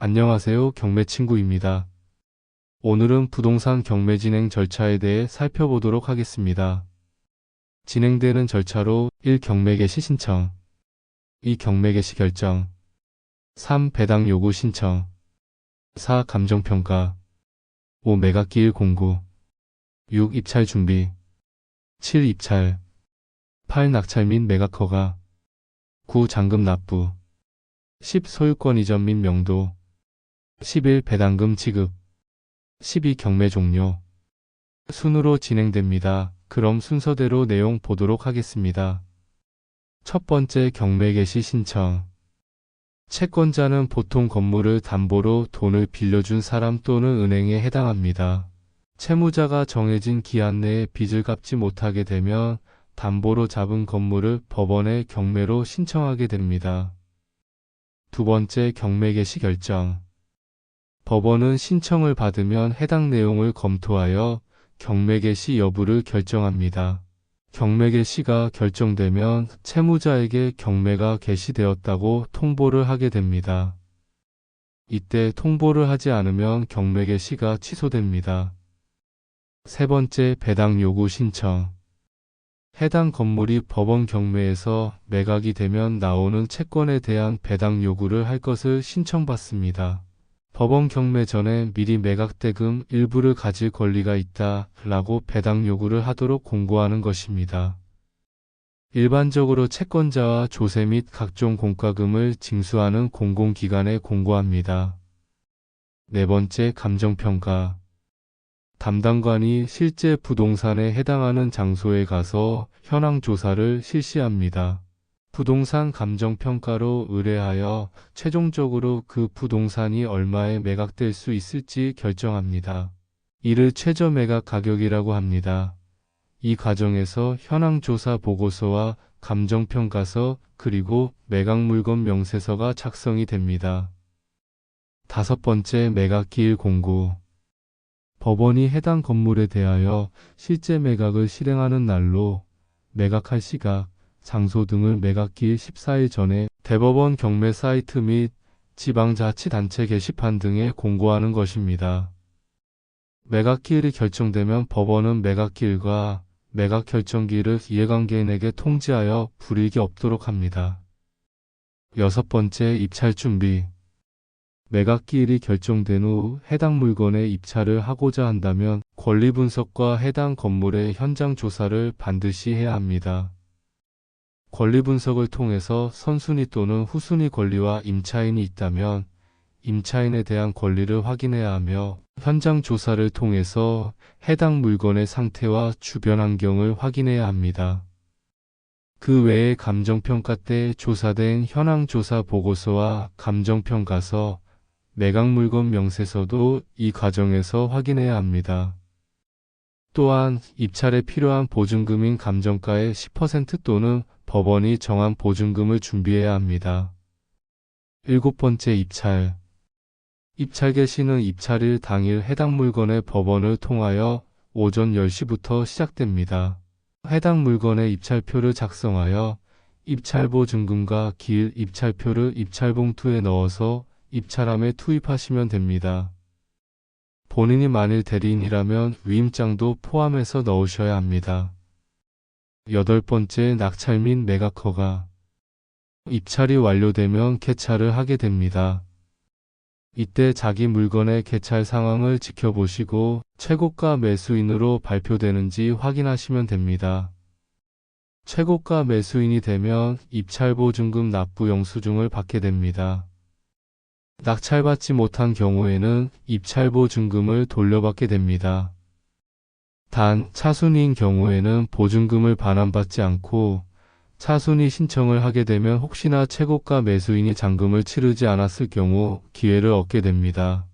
안녕하세요. 경매친구입니다. 오늘은 부동산 경매 진행 절차에 대해 살펴보도록 하겠습니다. 진행되는 절차로 1. 경매 개시 신청 2. 경매 개시 결정 3. 배당 요구 신청 4. 감정평가 5. 매각기일 공고 6. 입찰 준비 7. 입찰 8. 낙찰 및 매각 허가 9. 잔금 납부 10. 소유권 이전 및 명도 11. 배당금 지급 12. 경매 종료 순으로 진행됩니다. 그럼 순서대로 내용 보도록 하겠습니다. 첫 번째 경매 개시 신청 채권자는 보통 건물을 담보로 돈을 빌려준 사람 또는 은행에 해당합니다. 채무자가 정해진 기한 내에 빚을 갚지 못하게 되면 담보로 잡은 건물을 법원에 경매로 신청하게 됩니다. 두 번째 경매 개시 결정 법원은 신청을 받으면 해당 내용을 검토하여 경매 개시 여부를 결정합니다. 경매 개시가 결정되면 채무자에게 경매가 개시되었다고 통보를 하게 됩니다. 이때 통보를 하지 않으면 경매 개시가 취소됩니다. 세 번째 배당 요구 신청 해당 건물이 법원 경매에서 매각이 되면 나오는 채권에 대한 배당 요구를 할 것을 신청받습니다. 법원 경매 전에 미리 매각대금 일부를 가질 권리가 있다 라고 배당 요구를 하도록 공고하는 것입니다. 일반적으로 채권자와 조세 및 각종 공과금을 징수하는 공공기관에 공고합니다. 네 번째 감정평가 담당관이 실제 부동산에 해당하는 장소에 가서 현황 조사를 실시합니다. 부동산 감정평가로 의뢰하여 최종적으로 그 부동산이 얼마에 매각될 수 있을지 결정합니다. 이를 최저 매각 가격이라고 합니다. 이 과정에서 현황조사 보고서와 감정평가서 그리고 매각물건 명세서가 작성이 됩니다. 다섯 번째 매각기일 공고 법원이 해당 건물에 대하여 실제 매각을 실행하는 날로 매각할 시각, 장소 등을 매각기일 14일 전에 대법원 경매 사이트 및 지방자치단체 게시판 등에 공고하는 것입니다. 매각기일이 결정되면 법원은 매각기일과 매각결정기일을 이해관계인에게 통지하여 불이익이 없도록 합니다. 여섯 번째 입찰 준비 매각기일이 결정된 후 해당 물건의 입찰을 하고자 한다면 권리분석과 해당 건물의 현장 조사를 반드시 해야 합니다. 권리분석을 통해서 선순위 또는 후순위 권리와 임차인이 있다면 임차인에 대한 권리를 확인해야 하며 현장 조사를 통해서 해당 물건의 상태와 주변 환경을 확인해야 합니다. 그 외에 감정평가 때 조사된 현황조사 보고서와 감정평가서, 매각물건 명세서도 이 과정에서 확인해야 합니다. 또한 입찰에 필요한 보증금인 감정가의 10% 또는 법원이 정한 보증금을 준비해야 합니다. 일곱 번째 입찰 입찰 개시는 입찰일 당일 해당 물건의 법원을 통하여 오전 10시부터 시작됩니다. 해당 물건의 입찰표를 작성하여 입찰보증금과 기일 입찰표를 입찰봉투에 넣어서 입찰함에 투입하시면 됩니다. 본인이 만일 대리인이라면 위임장도 포함해서 넣으셔야 합니다. 여덟 번째 낙찰 및 매각 허가 입찰이 완료되면 개찰을 하게 됩니다. 이때 자기 물건의 개찰 상황을 지켜보시고 최고가 매수인으로 발표되는지 확인하시면 됩니다. 최고가 매수인이 되면 입찰보증금 납부 영수증을 받게 됩니다. 낙찰받지 못한 경우에는 입찰보증금을 돌려받게 됩니다. 단, 차순위인 경우에는 보증금을 반환받지 않고 차순위 신청을 하게 되면 혹시나 최고가 매수인이 잔금을 치르지 않았을 경우 기회를 얻게 됩니다.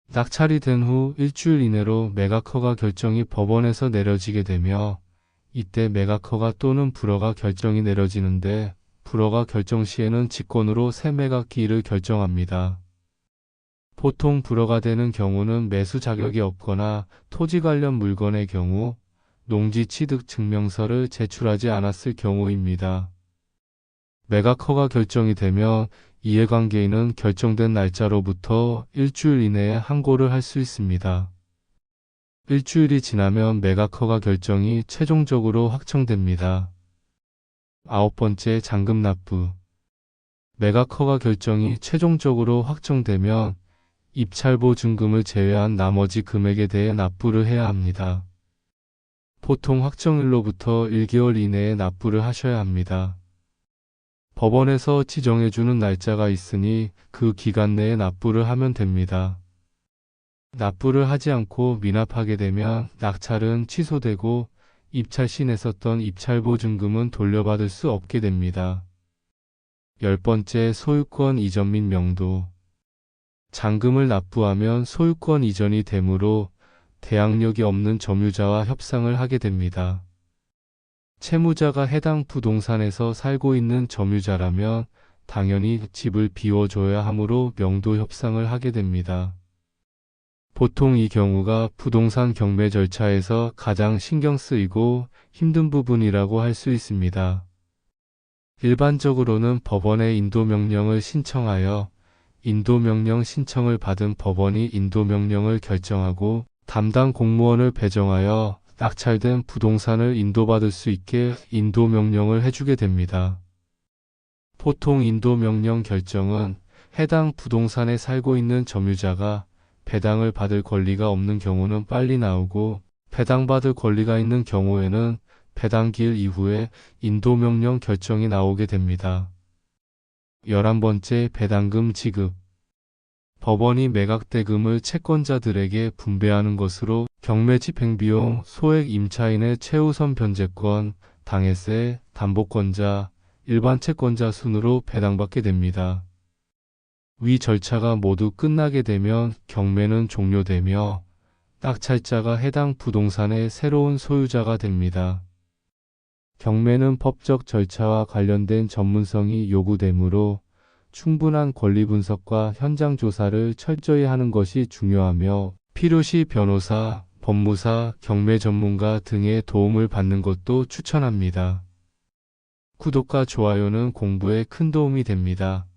낙찰이 된 후 일주일 이내로 매각허가 결정이 법원에서 내려지게 되며 이때 매각허가 또는 불허가 결정이 내려지는데 불허가 결정 시에는 직권으로 새 매각 기일을 결정합니다. 보통 불허가 되는 경우는 매수 자격이 없거나 토지 관련 물건의 경우 농지 취득 증명서를 제출하지 않았을 경우입니다. 매각 허가 결정이 되면 이해관계인은 결정된 날짜로부터 일주일 이내에 항고를 할 수 있습니다. 일주일이 지나면 매각 허가 결정이 최종적으로 확정됩니다. 9번째, 잔금 납부. 매각 허가 결정이 최종적으로 확정되면 입찰보증금을 제외한 나머지 금액에 대해 납부를 해야 합니다. 보통 확정일로부터 1개월 이내에 납부를 하셔야 합니다. 법원에서 지정해주는 날짜가 있으니 그 기간 내에 납부를 하면 됩니다. 납부를 하지 않고 미납하게 되면 낙찰은 취소되고 입찰 시 냈었던 입찰보증금은 돌려받을 수 없게 됩니다. 10번째, 소유권 이전 및 명도. 잔금을 납부하면 소유권 이전이 되므로 대항력이 없는 점유자와 협상을 하게 됩니다. 채무자가 해당 부동산에서 살고 있는 점유자라면 당연히 집을 비워줘야 하므로 명도 협상을 하게 됩니다. 보통 이 경우가 부동산 경매 절차에서 가장 신경 쓰이고 힘든 부분이라고 할 수 있습니다. 일반적으로는 법원에 인도명령을 신청하여 인도명령 신청을 받은 법원이 인도명령을 결정하고 담당 공무원을 배정하여 낙찰된 부동산을 인도받을 수 있게 인도명령을 해주게 됩니다. 보통 인도명령 결정은 해당 부동산에 살고 있는 점유자가 배당을 받을 권리가 없는 경우는 빨리 나오고 배당받을 권리가 있는 경우에는 배당기일 이후에 인도명령 결정이 나오게 됩니다. 11번째, 배당금 지급. 법원이 매각대금을 채권자들에게 분배하는 것으로 경매 집행비용, 소액 임차인의 최우선 변제권, 당해세, 담보권자, 일반 채권자 순으로 배당받게 됩니다. 위 절차가 모두 끝나게 되면 경매는 종료되며 낙찰자가 해당 부동산의 새로운 소유자가 됩니다. 경매는 법적 절차와 관련된 전문성이 요구되므로 충분한 권리 분석과 현장 조사를 철저히 하는 것이 중요하며 필요시 변호사, 법무사, 경매 전문가 등의 도움을 받는 것도 추천합니다. 구독과 좋아요는 공부에 큰 도움이 됩니다.